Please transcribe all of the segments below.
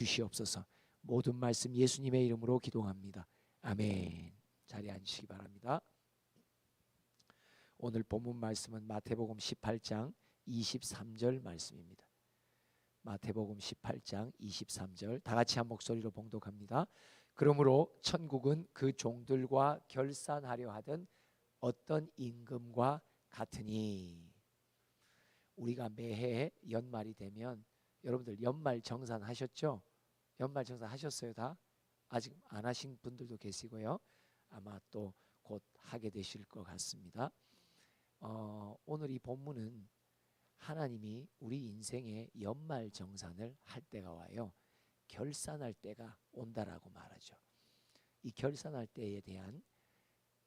주시옵소서. 모든 말씀 예수님의 이름으로 기도합니다. 아멘. 자리에 앉으시기 바랍니다. 오늘 본문 말씀은 마태복음 18장 23절 말씀입니다. 마태복음 18장 23절 다 같이 한 목소리로 봉독합니다. 그러므로 천국은 그 종들과 결산하려 하던 어떤 임금과 같으니. 우리가 매해 연말이 되면 여러분들 연말 정산 하셨죠? 연말 정산 하셨어요 다? 아직 안 하신 분들도 계시고요. 아마 또 곧 하게 되실 것 같습니다. 오늘 이 본문은 하나님이 우리 인생의 연말 정산을 할 때가 와요. 결산할 때가 온다라고 말하죠. 이 결산할 때에 대한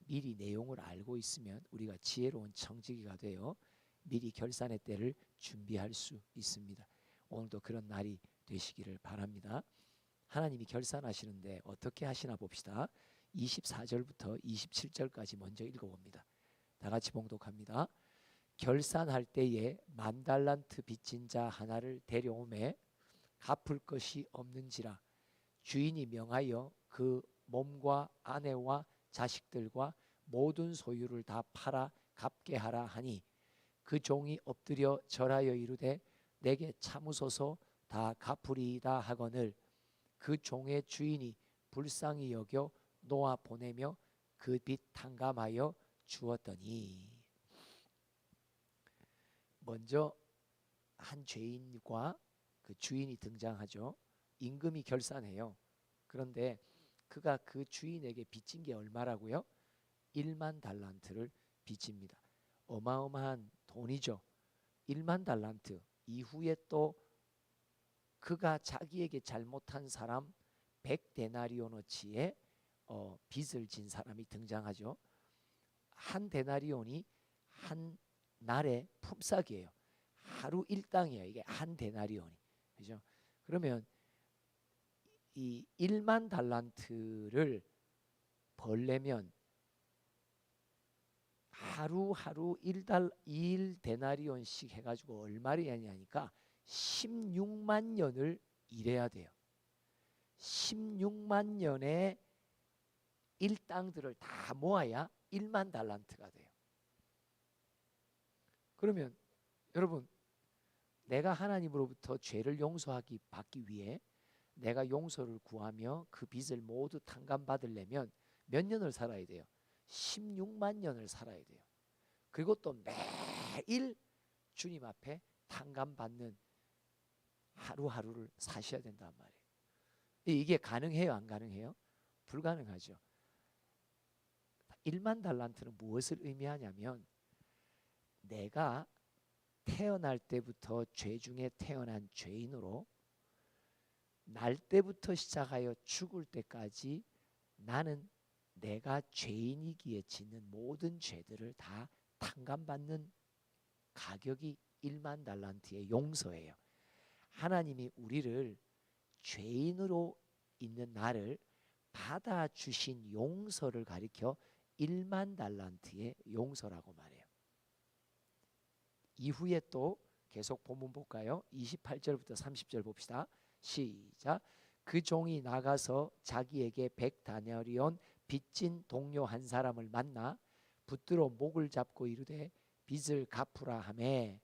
미리 내용을 알고 있으면 우리가 지혜로운 청지기가 되어 미리 결산의 때를 준비할 수 있습니다. 오늘도 그런 날이 되시기를 바랍니다. 하나님이 결산하시는데 어떻게 하시나 봅시다. 24절부터 27절까지 먼저 읽어봅니다. 다 같이 봉독합니다. 결산할 때에 10,000달란트 빚진 자 하나를 데려오매 갚을 것이 없는지라 주인이 명하여 그 몸과 아내와 자식들과 모든 소유를 다 팔아 갚게 하라 하니 그 종이 엎드려 절하여 이르되 내게 참으소서 다 갚으리이다 하거늘 그 종의 주인이 불쌍히 여겨 놓아 보내며 그 빚 탕감하여 주었더니. 먼저 한 죄인과 그 주인이 등장하죠. 임금이 결산해요. 그런데 그가 그 주인에게 빚진 게 얼마라고요? 10,000달란트를 빚집니다. 어마어마한 돈이죠. 10,000달란트 이후에 또 그가 자기에게 잘못한 사람 100데나리오너치의 빚을 진 사람이 등장하죠. 한 데나리온이 한 날의 품삯이에요. 하루 일당이에요. 이게 한 데나리온이. 그죠? 그러면 이 10,000달란트를 벌려면 하루하루 1데나리온씩 해가지고 얼마를 하냐니까 16만 년을 일해야 돼요. 16만 년의 일당들을 다 모아야 10,000달란트가 돼요. 그러면 여러분, 내가 하나님으로부터 죄를 용서하기 받기 위해 내가 용서를 구하며 그 빚을 모두 탕감받으려면 몇 년을 살아야 돼요? 16만 년을 살아야 돼요. 그리고 또 매일 주님 앞에 탕감받는 하루하루를 사셔야 된단 말이에요. 이게 가능해요? 안 가능해요? 불가능하죠. 10,000달란트는 무엇을 의미하냐면 내가 태어날 때부터 죄 중에 태어난 죄인으로 날 때부터 시작하여 죽을 때까지 나는 내가 죄인이기에 짓는 모든 죄들을 다 탕감받는 가격이 10,000달란트의 용서예요. 하나님이 우리를 죄인으로 있는 나를 받아주신 용서를 가리켜 10,000달란트의 용서라고 말해요. 이후에 또 계속 본문 볼까요? 28절부터 30절 봅시다. 시작. 그 종이 나가서 자기에게 100데나리온 빚진 동료 한 사람을 만나 붙들어 목을 잡고 이르되 빚을 갚으라 하매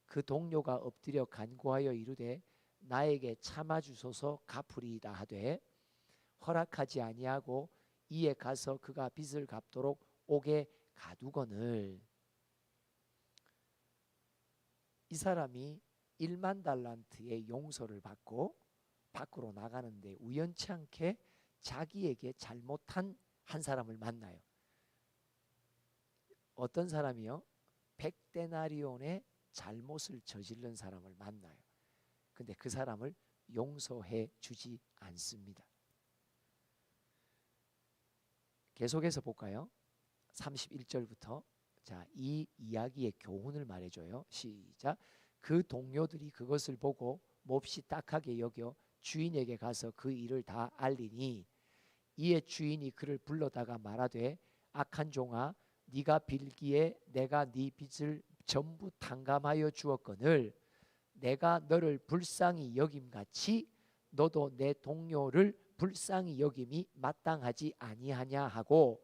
그 동료가 엎드려 간구하여 이르되 나에게 참아주소서 갚으리이다 하되 허락하지 아니하고 이에 가서 그가 빚을 갚도록 옥에 가두거늘. 이 사람이 10,000달란트의 용서를 받고 밖으로 나가는데 우연치 않게 자기에게 잘못한 한 사람을 만나요. 어떤 사람이요? 100데나리온의 잘못을 저지른 사람을 만나요. 근데 그 사람을 용서해 주지 않습니다. 계속해서 볼까요? 31절부터 자, 이 이야기의 교훈을 말해줘요. 시작. 그 동료들이 그것을 보고 몹시 딱하게 여겨 주인에게 가서 그 일을 다 알리니 이에 주인이 그를 불러다가 말하되 악한 종아 네가 빌기에 내가 네 빚을 전부 탕감하여 주었거늘 내가 너를 불쌍히 여김같이 너도 내 동료를 불쌍히 여김이 마땅하지 아니하냐 하고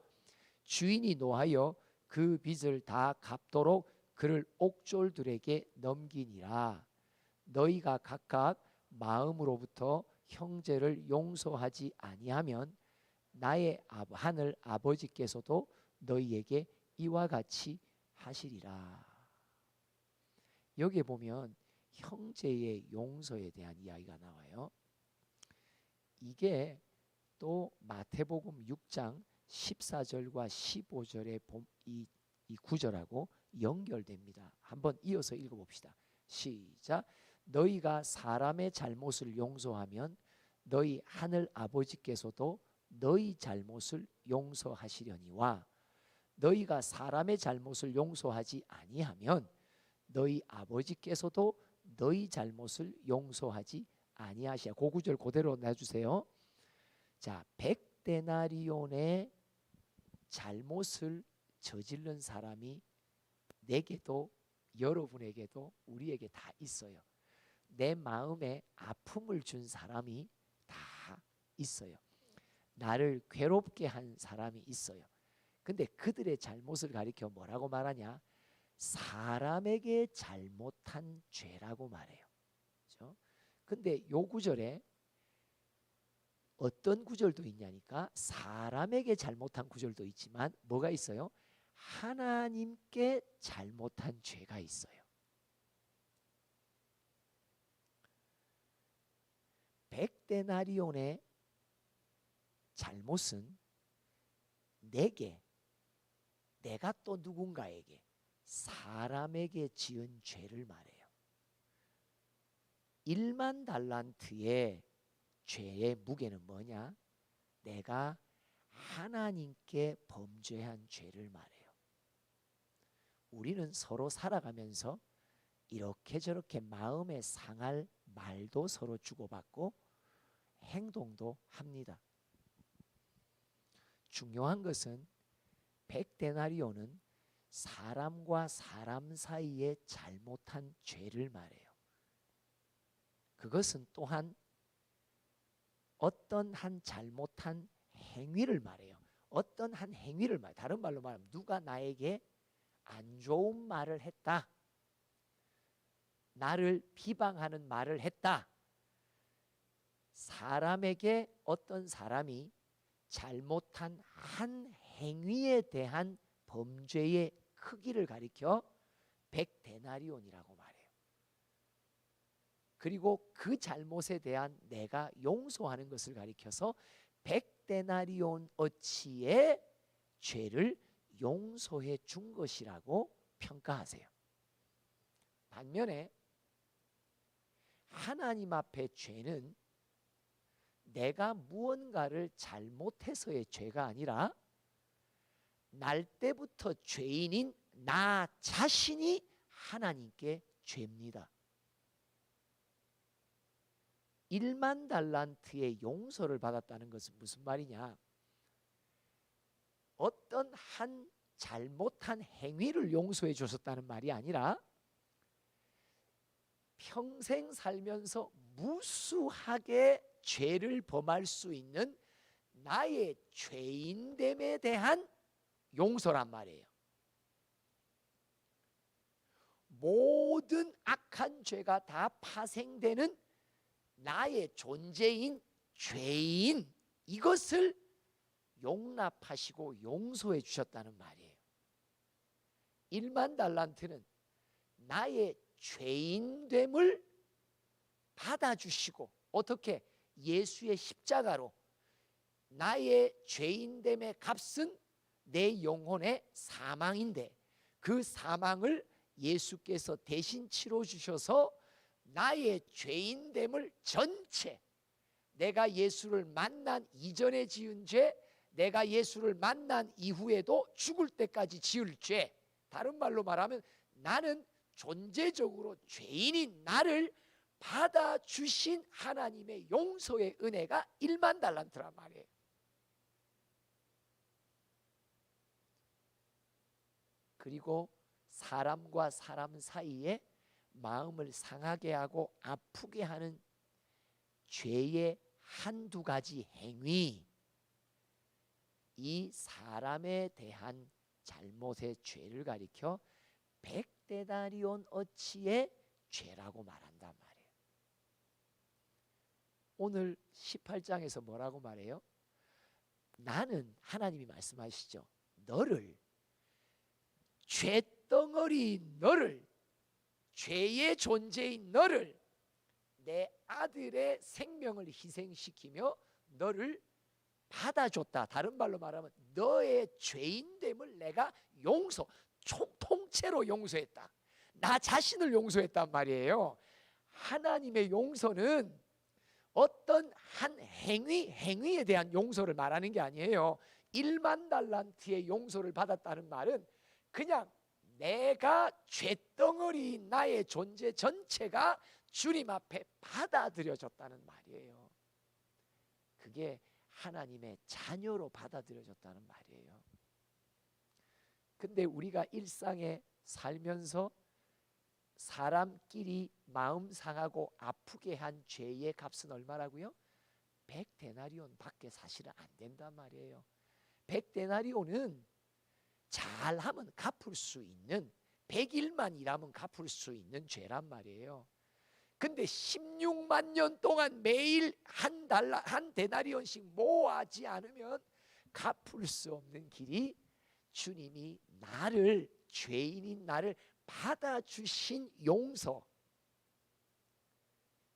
주인이 노하여 그 빚을 다 갚도록 그를 옥졸들에게 넘기니라. 너희가 각각 마음으로부터 형제를 용서하지 아니하면 나의 하늘 아버지께서도 너희에게 이와 같이 하시리라. 여기에 보면 형제의 용서에 대한 이야기가 나와요. 이게 또 마태복음 6장 14절과 15절의 이 구절하고 연결됩니다. 한번 이어서 읽어봅시다. 시작. 너희가 사람의 잘못을 용서하면 너희 하늘 아버지께서도 너희 잘못을 용서하시려니와 너희가 사람의 잘못을 용서하지 아니하면 너희 아버지께서도 너희 잘못을 용서하지 아니하시야. 그 구절 그대로 놔주세요. 자, 100데나리온의 잘못을 저지른 사람이 내게도 여러분에게도 우리에게 다 있어요. 내 마음에 아픔을 준 사람이 다 있어요. 나를 괴롭게 한 사람이 있어요. 근데 그들의 잘못을 가리켜 뭐라고 말하냐? 사람에게 잘못한 죄라고 말해요. 그렇죠? 근데 요 구절에 어떤 구절도 있냐니까 사람에게 잘못한 구절도 있지만 뭐가 있어요? 하나님께 잘못한 죄가 있어요. 100데나리온의 잘못은 내가 또 누군가에게 사람에게 지은 죄를 말해요. 1만 달란트의 죄의 무게는 뭐냐? 내가 하나님께 범죄한 죄를 말해요. 우리는 서로 살아가면서 이렇게 저렇게 마음에 상할 말도 서로 주고받고 행동도 합니다. 중요한 것은 100데나리온은 사람과 사람 사이에 잘못한 죄를 말해요. 그것은 또한 어떤 한 잘못한 행위를 말해요. 어떤 한 행위를 말해요. 다른 말로 말하면 누가 나에게 안 좋은 말을 했다. 나를 비방하는 말을 했다. 사람에게 어떤 사람이 잘못한 한 행위에 대한 범죄의 크기를 가리켜 100데나리온이라고 말해요. 그리고 그 잘못에 대한 내가 용서하는 것을 가리켜서 100데나리온 어치의 죄를 용서해 준 것이라고 평가하세요. 반면에 하나님 앞에 죄는 내가 무언가를 잘못해서의 죄가 아니라 날 때부터 죄인인 나 자신이 하나님께 죄입니다. 1만 달란트의 용서를 받았다는 것은 무슨 말이냐? 어떤 한 잘못한 행위를 용서해 주셨다는 말이 아니라 평생 살면서 무수하게 죄를 범할 수 있는 나의 죄인됨에 대한 용서란 말이에요. 모든 악한 죄가 다 파생되는 나의 존재인 죄인, 이것을 용납하시고 용서해 주셨다는 말이에요. 1만 달란트는 나의 죄인됨을 받아주시고 어떻게? 예수의 십자가로 나의 죄인됨의 값은 내 영혼의 사망인데 그 사망을 예수께서 대신 치러주셔서 나의 죄인됨을 전체, 내가 예수를 만난 이전에 지은 죄, 내가 예수를 만난 이후에도 죽을 때까지 지을 죄, 다른 말로 말하면 나는 존재적으로 죄인인 나를 받아주신 하나님의 용서의 은혜가 1만 달란트란 말이에요. 그리고 사람과 사람 사이에 마음을 상하게 하고 아프게 하는 죄의 한두 가지 행위, 이 사람에 대한 잘못의 죄를 가리켜 100데나리온 어치의 죄라고 말한단 말이에요. 오늘 18장에서 뭐라고 말해요? 나는, 하나님이 말씀하시죠, 너를, 죄덩어리인 너를, 죄의 존재인 너를 내 아들의 생명을 희생시키며 너를 받아줬다. 다른 말로 말하면 너의 죄인됨을 내가 통째로 용서했다. 나 자신을 용서했단 말이에요. 하나님의 용서는 어떤 한 행위에 대한 용서를 말하는 게 아니에요. 1만 달란트의 용서를 받았다는 말은 그냥 내가 죄덩어리인 나의 존재 전체가 주님 앞에 받아들여졌다는 말이에요. 그게 하나님의 자녀로 받아들여졌다는 말이에요. 근데 우리가 일상에 살면서 사람끼리 마음 상하고 아프게 한 죄의 값은 얼마라고요? 100데나리온 밖에 사실은 안 된단 말이에요. 100데나리온은 잘하면 갚을 수 있는, 100일만 일하면 갚을 수 있는 죄란 말이에요. 근데 16만 년 동안 매일 한 데나리온씩 모아지 않으면 갚을 수 없는 길이 주님이 나를, 죄인인 나를 받아주신 용서,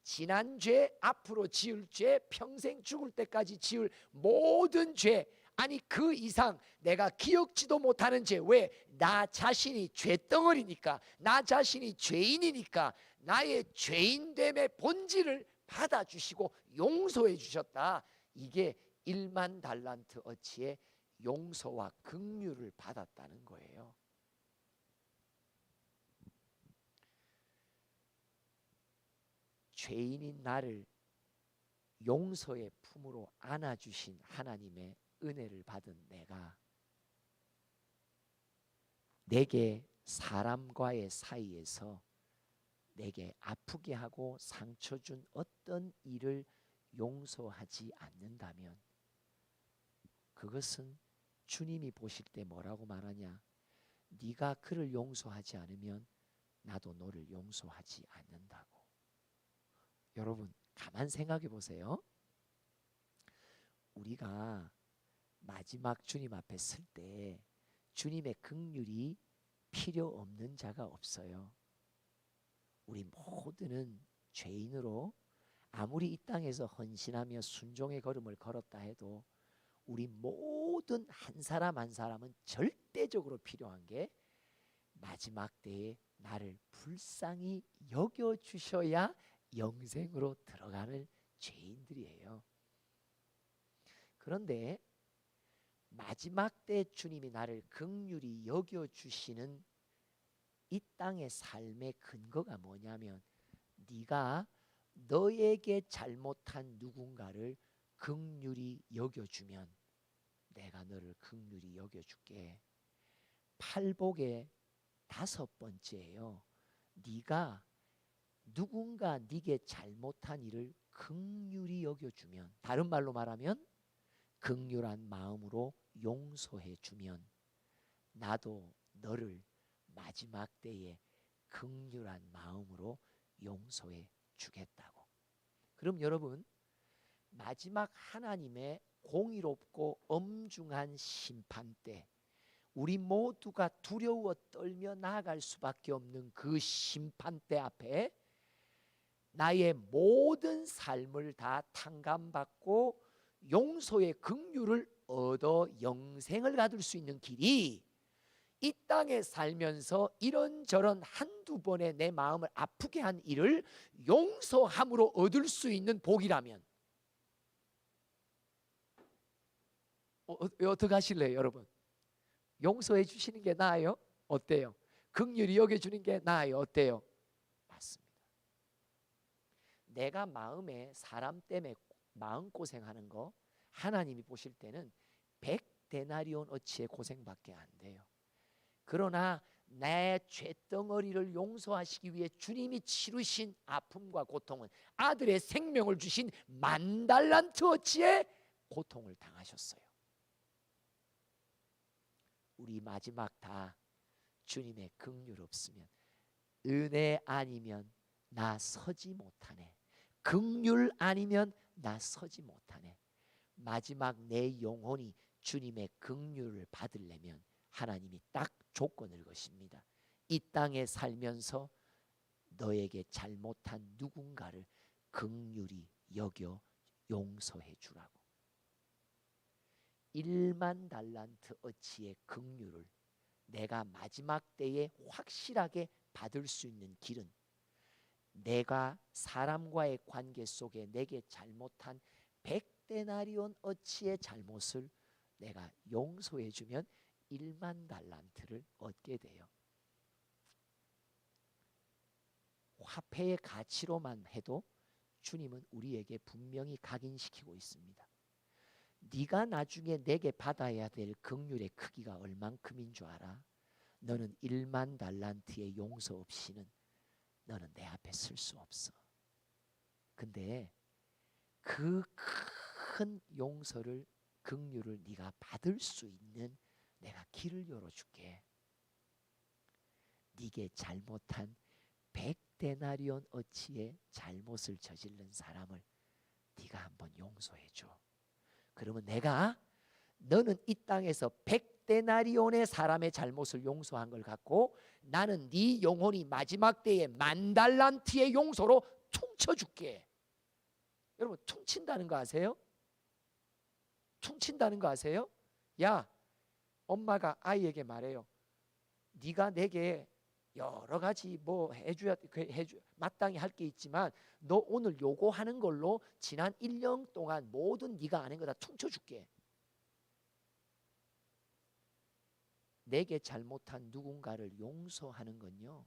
지난 죄, 앞으로 지을 죄, 평생 죽을 때까지 지을 모든 죄, 아니 그 이상 내가 기억지도 못하는 죄. 왜? 나 자신이 죄덩어리니까, 나 자신이 죄인이니까 나의 죄인됨의 본질을 받아주시고 용서해 주셨다. 이게 1만 달란트 어치의 용서와 긍휼을 받았다는 거예요. 죄인인 나를 용서의 품으로 안아주신 하나님의 은혜를 받은 내게 사람과의 사이에서 내게 아프게 하고 상처 준 어떤 일을 용서하지 않는다면 그것은 주님이 보실 때 뭐라고 말하냐? 네가 그를 용서하지 않으면 나도 너를 용서하지 않는다고. 여러분 가만 생각해 보세요. 우리가 마지막 주님 앞에 설 때 주님의 긍휼이 필요 없는 자가 없어요. 우리 모두는 죄인으로 아무리 이 땅에서 헌신하며 순종의 걸음을 걸었다 해도 우리 모든 한 사람 한 사람은 절대적으로 필요한 게 마지막 때에 나를 불쌍히 여겨주셔야 영생으로 들어가는 죄인들이에요. 그런데 마지막 때 주님이 나를 긍휼히 여겨주시는 이 땅의 삶의 근거가 뭐냐면 네가 너에게 잘못한 누군가를 긍휼히 여겨주면 내가 너를 긍휼히 여겨줄게. 팔복의 5번째예요. 네가 누군가 네게 잘못한 일을 긍휼히 여겨주면, 다른 말로 말하면 긍휼한 마음으로 용서해 주면 나도 너를 마지막 때에 긍휼한 마음으로 용서해 주겠다고. 그럼 여러분 마지막 하나님의 공의롭고 엄중한 심판 때 우리 모두가 두려워 떨며 나아갈 수밖에 없는 그 심판대 앞에 나의 모든 삶을 다 탕감받고 용서의 긍휼을 얻어 영생을 가질 수 있는 길이 이 땅에 살면서 이런저런 한두 번의 내 마음을 아프게 한 일을 용서함으로 얻을 수 있는 복이라면 어떻게 하실래요 여러분? 용서해 주시는 게 나아요? 어때요? 긍휼히 여겨주는 게 나아요? 어때요? 맞습니다. 내가 마음에 사람 때문에 마음고생하는 거 하나님이 보실 때는 100데나리온 어치의 고생밖에 안 돼요. 그러나 내 죄덩어리를 용서하시기 위해 주님이 치르신 아픔과 고통은 아들의 생명을 주신 10,000달란트어치의 고통을 당하셨어요. 우리 마지막 다 주님의 긍휼 없으면, 은혜 아니면 나 서지 못하네, 긍휼 아니면 나 서지 못하네. 마지막 내 영혼이 주님의 긍휼을 받으려면 하나님이 딱 조건을 것입니다. 이 땅에 살면서 너에게 잘못한 누군가를 긍휼히 여겨 용서해 주라고. 10,000달란트어치의 긍휼을 내가 마지막 때에 확실하게 받을 수 있는 길은, 내가 사람과의 관계 속에 내게 잘못한 100데나리온어치의 잘못을 내가 용서해 주면 10,000달란트를 얻게 돼요. 화폐의 가치로만 해도 주님은 우리에게 분명히 각인시키고 있습니다. 네가 나중에 내게 받아야 될 긍휼의 크기가 얼만큼인 줄 알아? 너는 10,000달란트의 용서 없이는 너는 내 앞에 설 수 없어. 근데 그 큰 용서를, 긍휼을 네가 받을 수 있는 내가 길을 열어줄게. 네게 잘못한 100데나리온어치의 잘못을 저지른 사람을 네가 한번 용서해줘. 그러면 내가, 너는 이 땅에서 100데나리온의 사람의 잘못을 용서한 걸 갖고 나는 네 영혼이 마지막 때에 10,000달란트의 용서로 퉁쳐줄게. 여러분, 퉁친다는 거 아세요? 퉁친다는 거 아세요? 야, 엄마가 아이에게 말해요. 네가 내게 여러 가지 뭐 해줘야 마땅히 할 게 있지만 너 오늘 요구하는 걸로 지난 1년 동안 모든 네가 아는 거 다 퉁쳐줄게. 내게 잘못한 누군가를 용서하는 건요,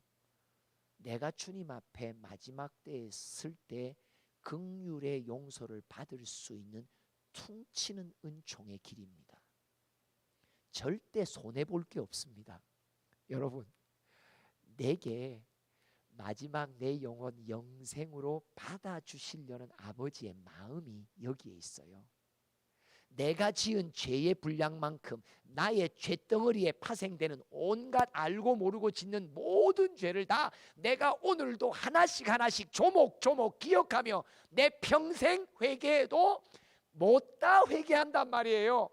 내가 주님 앞에 마지막 때에 설 때 긍휼의 용서를 받을 수 있는 퉁치는 은총의 길입니다. 절대 손해볼 게 없습니다. 여러분, 내게 마지막 내 영혼 영생으로 받아주시려는 아버지의 마음이 여기에 있어요. 내가 지은 죄의 분량만큼 나의 죄덩어리에 파생되는 온갖 알고 모르고 짓는 모든 죄를 다 내가 오늘도 하나씩 하나씩 조목조목 기억하며 내 평생 회개해도 못다 회개한단 말이에요.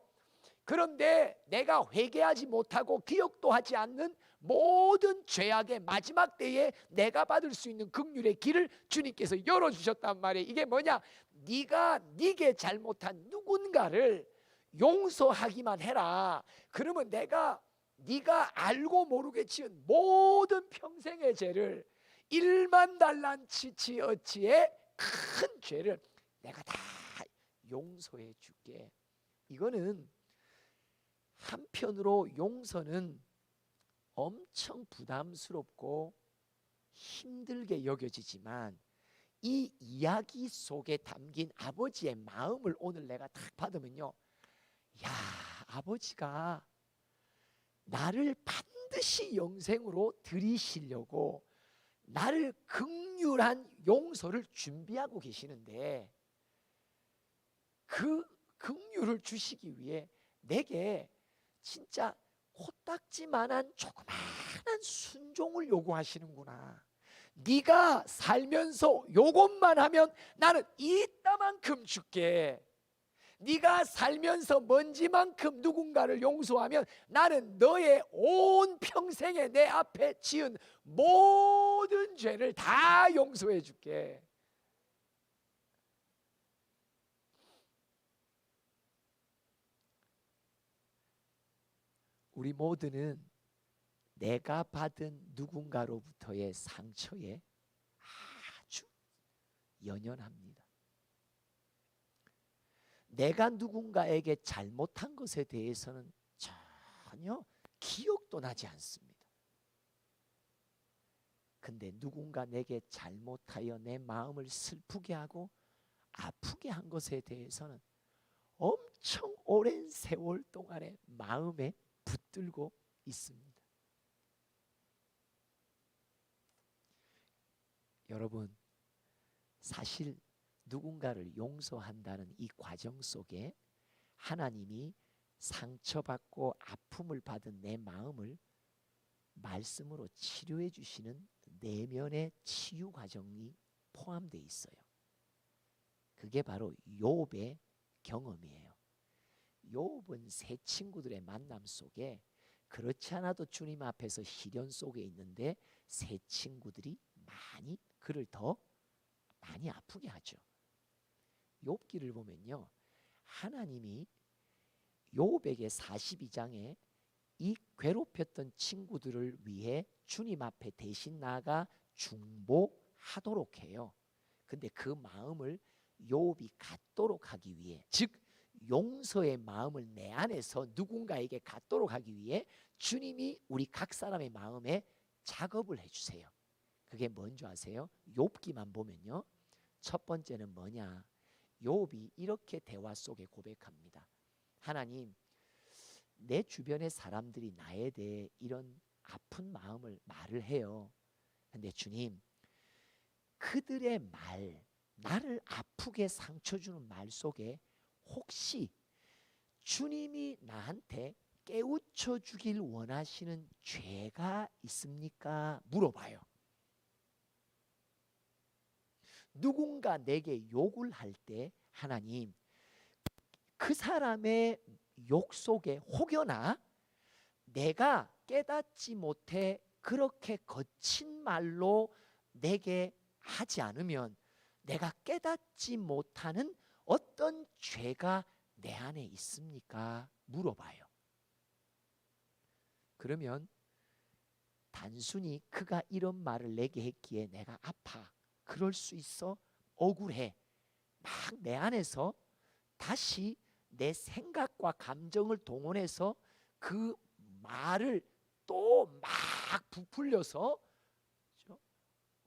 그런데 내가 회개하지 못하고 기억도 하지 않는 모든 죄악의 마지막 때에 내가 받을 수 있는 긍휼의 길을 주님께서 열어주셨단 말이에요. 이게 뭐냐? 네가 네게 잘못한 누군가를 용서하기만 해라. 그러면 내가 네가 알고 모르게 지은 모든 평생의 죄를 10,000달란트어치의 큰 죄를 내가 다 용서해 줄게. 이거는 한편으로 용서는 엄청 부담스럽고 힘들게 여겨지지만 이 이야기 속에 담긴 아버지의 마음을 오늘 내가 딱 받으면요, 야, 아버지가 나를 반드시 영생으로 들이시려고 나를 긍휼한 용서를 준비하고 계시는데 그 긍휼을 주시기 위해 내게 진짜 코딱지만한 조그마한 순종을 요구하시는구나. 네가 살면서 요것만 하면 나는 이따만큼 줄게. 네가 살면서 먼지만큼 누군가를 용서하면 나는 너의 온 평생에 내 앞에 지은 모든 죄를 다 용서해 줄게. 우리 모두는 내가 받은 누군가로부터의 상처에 아주 연연합니다. 내가 누군가에게 잘못한 것에 대해서는 전혀 기억도 나지 않습니다. 근데 누군가 내게 잘못하여 내 마음을 슬프게 하고 아프게 한 것에 대해서는 엄청 오랜 세월 동안에 마음에 붙들고 있습니다. 여러분, 사실 누군가를 용서한다는 이 과정 속에 하나님이 상처받고 아픔을 받은 내 마음을 말씀으로 치료해 주시는 내면의 치유 과정이 포함되어 있어요. 그게 바로 욥의 경험이에요. 욥은 세 친구들의 만남 속에 그렇지 않아도 주님 앞에서 시련 속에 있는데 세 친구들이 많이 그를 더 많이 아프게 하죠. 욥기를 보면요, 하나님이 욥에게 42장에 이 괴롭혔던 친구들을 위해 주님 앞에 대신 나가 중보하도록 해요. 근데 그 마음을 욥이 갖도록 하기 위해, 즉 용서의 마음을 내 안에서 누군가에게 갖도록 하기 위해 주님이 우리 각 사람의 마음에 작업을 해주세요. 그게 뭔지 아세요? 욥기만 보면요, 첫 번째는 뭐냐, 욥이 이렇게 대화 속에 고백합니다. 하나님, 내 주변의 사람들이 나에 대해 이런 아픈 마음을 말을 해요. 근데 주님, 그들의 말, 나를 아프게 상처 주는 말 속에 혹시 주님이 나한테 깨우쳐 주길 원하시는 죄가 있습니까? 물어봐요. 누군가 내게 욕을 할 때 하나님, 그 사람의 욕 속에 혹여나 내가 깨닫지 못해 그렇게 거친 말로 내게 하지 않으면 내가 깨닫지 못하는 어떤 죄가 내 안에 있습니까? 물어봐요. 그러면 단순히 그가 이런 말을 내게 했기에 내가 아파, 그럴 수 있어, 억울해, 막 내 안에서 다시 내 생각과 감정을 동원해서 그 말을 또 막 부풀려서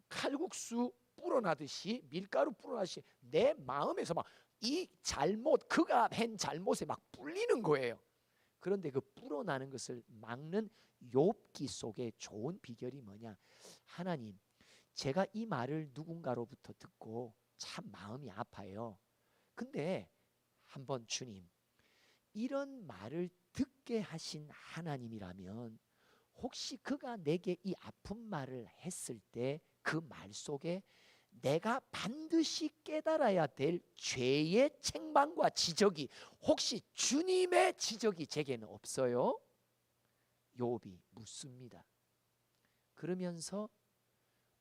칼국수 불어나듯이, 밀가루 불어나듯이 내 마음에서 막 이 잘못, 그가 한 잘못에 막 불리는 거예요. 그런데 그 불어나는 것을 막는 욥기 속에 좋은 비결이 뭐냐, 하나님, 제가 이 말을 누군가로부터 듣고 참 마음이 아파요. 근데 한번 주님, 이런 말을 듣게 하신 하나님이라면 혹시 그가 내게 이 아픈 말을 했을 때 그 말 속에 내가 반드시 깨달아야 될 죄의 책망과 지적이, 혹시 주님의 지적이 제게는 없어요? 욥이 묻습니다. 그러면서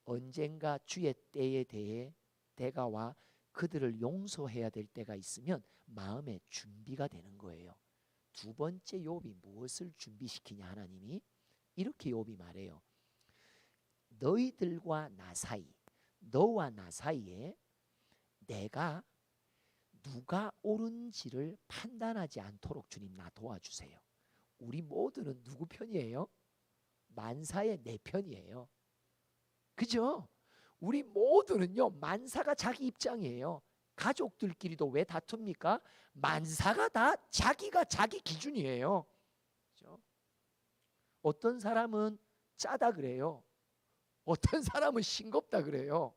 언젠가 주의 때에 대해 때가 와 그들을 용서해야 될 때가 있으면 마음의 준비가 되는 거예요. 두 번째 욥이 무엇을 준비시키냐, 하나님이 이렇게 욥이 말해요. 너희들과 나 사이, 너와 나 사이에 내가 누가 옳은지를 판단하지 않도록 주님 나 도와주세요. 우리 모두는 누구 편이에요? 만사의 내 편이에요. 그죠? 우리 모두는요, 만사가 자기 입장이에요. 가족들끼리도 왜 다툽니까? 만사가 다 자기가 자기 기준이에요. 그죠? 어떤 사람은 짜다 그래요. 어떤 사람은 싱겁다 그래요.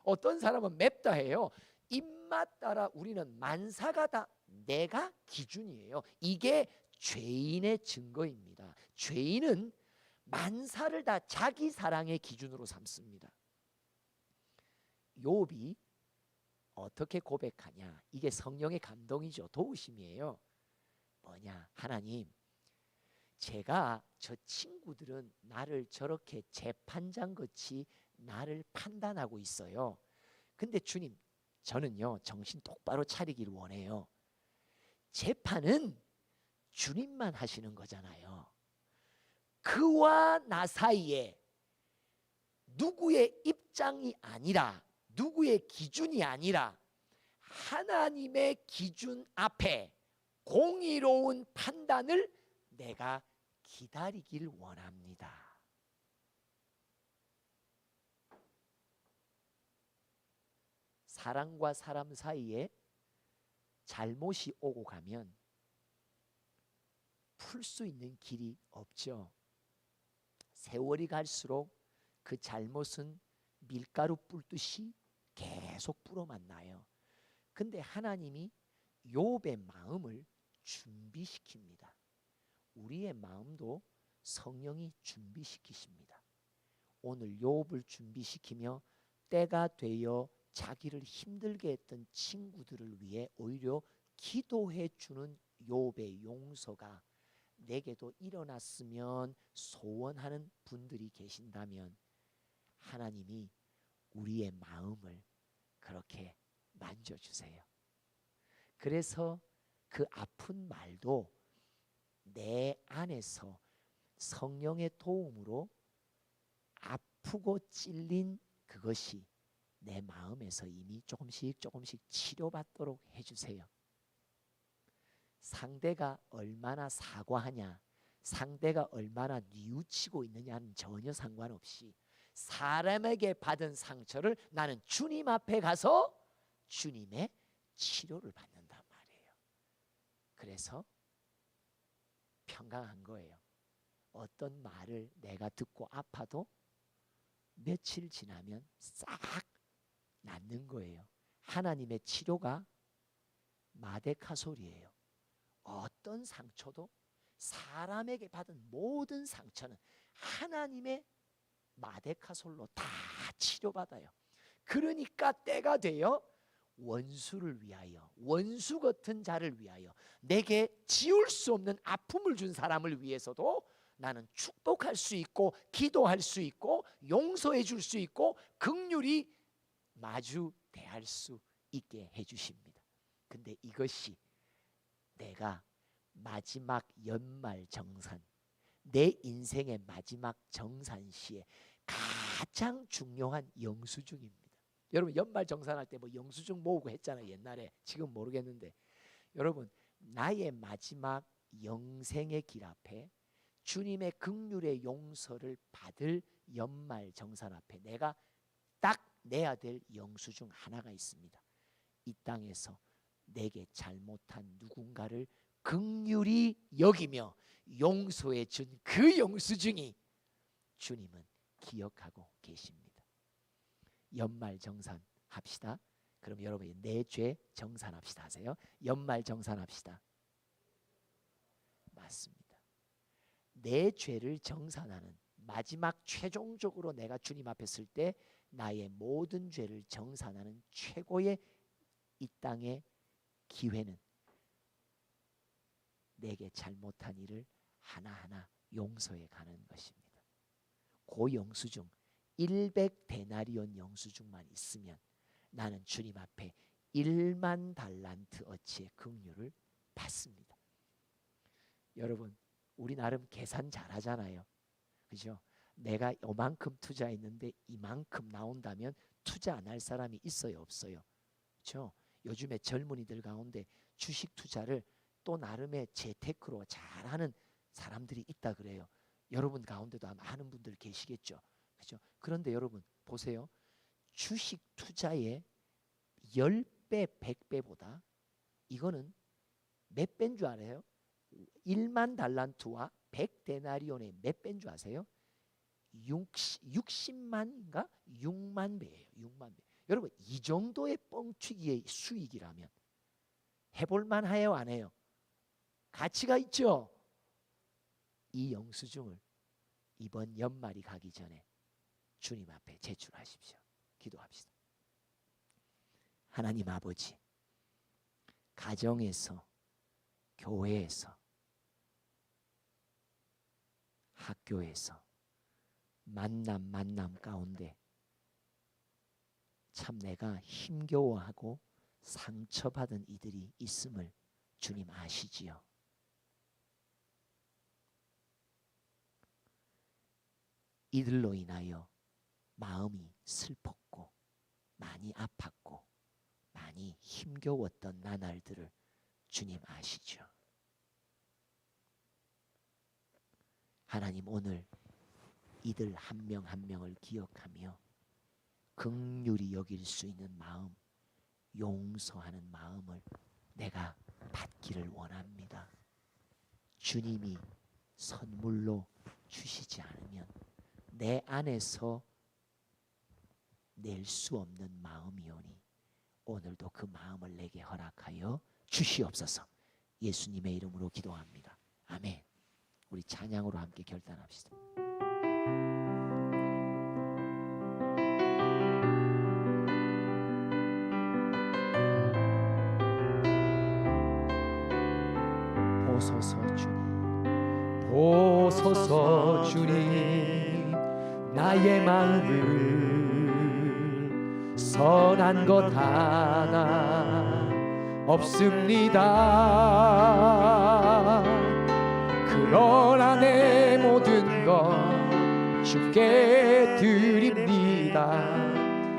어떤 사람은 맵다 해요. 입맛 따라 우리는 만사가 다 내가 기준이에요. 이게 죄인의 증거입니다. 죄인은 만사를 다 자기 사랑의 기준으로 삼습니다. 욥이 어떻게 고백하냐, 이게 성령의 감동이죠. 도우심이에요. 뭐냐, 하나님, 제가 저 친구들은 나를 저렇게 재판장같이 나를 판단하고 있어요. 근데 주님, 저는요 정신 똑바로 차리기를 원해요. 재판은 주님만 하시는 거잖아요. 그와 나 사이에 누구의 입장이 아니라, 누구의 기준이 아니라 하나님의 기준 앞에 공의로운 판단을 내가 기다리길 원합니다. 사람과 사람 사이에 잘못이 오고 가면 풀 수 있는 길이 없죠. 세월이 갈수록 그 잘못은 밀가루 뿔듯이 계속 불어만 나요. 근데 하나님이 욥의 마음을 준비시킵니다. 우리의 마음도 성령이 준비시키십니다. 오늘 욥을 준비시키며 때가 되어 자기를 힘들게 했던 친구들을 위해 오히려 기도해 주는 욥의 용서가 내게도 일어났으면 소원하는 분들이 계신다면 하나님이 우리의 마음을 그렇게 만져주세요. 그래서 그 아픈 말도 내 안에서 성령의 도움으로 아프고 찔린 그것이 내 마음에서 이미 조금씩 치료받도록 해주세요. 상대가 얼마나 사과하냐, 상대가 얼마나 뉘우치고 있느냐는 전혀 상관없이 사람에게 받은 상처를 나는 주님 앞에 가서 주님의 치료를 받는단 말이에요. 그래서 평강한 거예요. 어떤 말을 내가 듣고 아파도 며칠 지나면 싹 낫는 거예요. 하나님의 치료가 마데카솔이에요. 어떤 상처도 사람에게 받은 모든 상처는 하나님의 마데카솔로 다 치료받아요. 그러니까 때가 되어 원수를 위하여, 원수 같은 자를 위하여, 내게 지울 수 없는 아픔을 준 사람을 위해서도 나는 축복할 수 있고 기도할 수 있고 용서해 줄 수 있고 긍휼히 마주 대할 수 있게 해주십니다. 근데 이것이 내가 마지막 연말정산, 내 인생의 마지막 정산시에 가장 중요한 영수증입니다. 여러분 연말정산할 때 뭐 영수증 모으고 했잖아요. 옛날에. 지금 모르겠는데 여러분 나의 마지막 영생의 길 앞에 주님의 긍휼의 용서를 받을 연말정산 앞에 내가 딱 내야 될 영수증 하나가 있습니다. 이 땅에서 내게 잘못한 누군가를 긍휼히 여기며 용서해 준 그 영수증이 주님은 기억하고 계십니다. 연말정산 합시다. 그럼 여러분 내 죄 정산합시다 하세요. 연말정산합시다. 맞습니다. 내 죄를 정산하는 마지막 최종적으로 내가 주님 앞에 설 때 나의 모든 죄를 정산하는 최고의 이 땅의 기회는 내게 잘못한 일을 하나하나 용서해 가는 것입니다. 그 영수증 100데나리온 영수증만 있으면 나는 주님 앞에 1만 달란트 어치의 긍휼을 받습니다. 여러분 우리 나름 계산 잘하잖아요. 그죠? 내가 이만큼 투자했는데 이만큼 나온다면 투자 안 할 사람이 있어요 없어요? 그렇죠? 요즘에 젊은이들 가운데 주식 투자를 또 나름의 재테크로 잘하는 사람들이 있다 그래요. 여러분 가운데도 아마 하는 분들 계시겠죠. 그렇죠? 그런데 여러분 보세요. 주식 투자의 10배, 100배보다 이거는 몇 배인 줄 알아요? 1만 달란트와 100데나리온의 몇 배인 줄 아세요? 60만인가? 6만 배예요. 6만 배. 여러분 이 정도의 뻥튀기의 수익이라면 해볼만 해요 안 해요? 가치가 있죠. 이 영수증을 이번 연말이 가기 전에 주님 앞에 제출하십시오. 기도합시다. 하나님 아버지, 가정에서, 교회에서, 학교에서 만남 가운데 참 내가 힘겨워하고 상처받은 이들이 있음을 주님 아시지요. 이들로 인하여 마음이 슬펐고 많이 아팠고 많이 힘겨웠던 나날들을 주님 아시죠. 하나님 오늘 이들 한 명 한 명을 기억하며 긍휼히 여길 수 있는 마음, 용서하는 마음을 내가 받기를 원합니다. 주님이 선물로 주시지 않으면 내 안에서 낼 수 없는 마음이오니 오늘도 그 마음을 내게 허락하여 주시옵소서. 예수님의 이름으로 기도합니다. 아멘. 우리 찬양으로 함께 결단합시다. 보소서 주님, 보소서 주님, 나의 마음을 선한 것 하나 없습니다. 그러나 내 모든 것 주께 드립니다.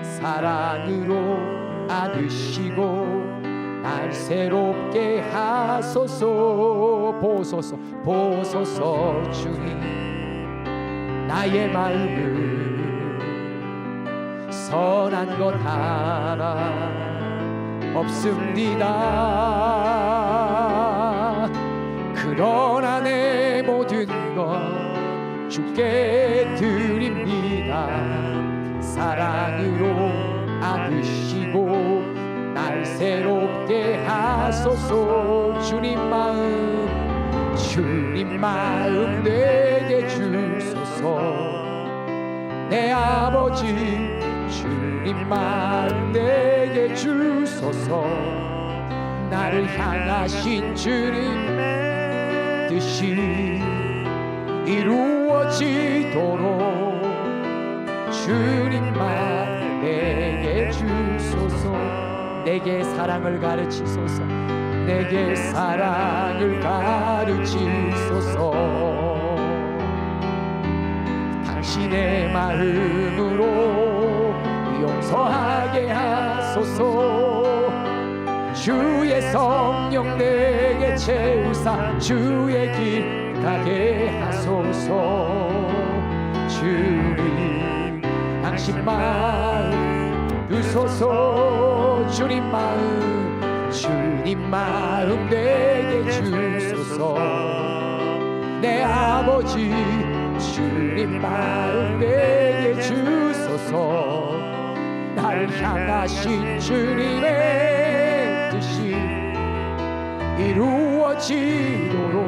사랑으로 안으시고 날 새롭게 하소서. 보소서, 보소서 주님, 나의 마음을 선한 것 하나 없습니다. 그러나 내 모든 것 주께 드립니다. 사랑으로 안으시고 날 새롭게 하소서. 주님 마음 내게 주소서. 내 아버지 주님 마음 내게 주소서. 나를 향하신 주님의 뜻이 이루어지도록 주님 마음 내게 주소서. 내게 사랑을 가르치소서. 내게 사랑을 가르치소서. 당신의 마음으로 용서하게 하소서. 주의 성령 내게 채우사 주의 길 가게 하소서. 주님 당신 마음 주소서. 주님 마음 내게 주소서. 내 아버지 주님 마음 내게 주소서. 날 향하신 주님의 뜻이 이루어지도록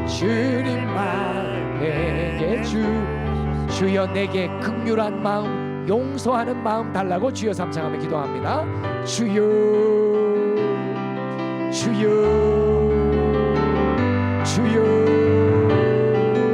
주님 마음 내게 주여 내게 긍휼한 마음 용서하는 마음 달라고 주여 삼창하며 기도합니다. 주여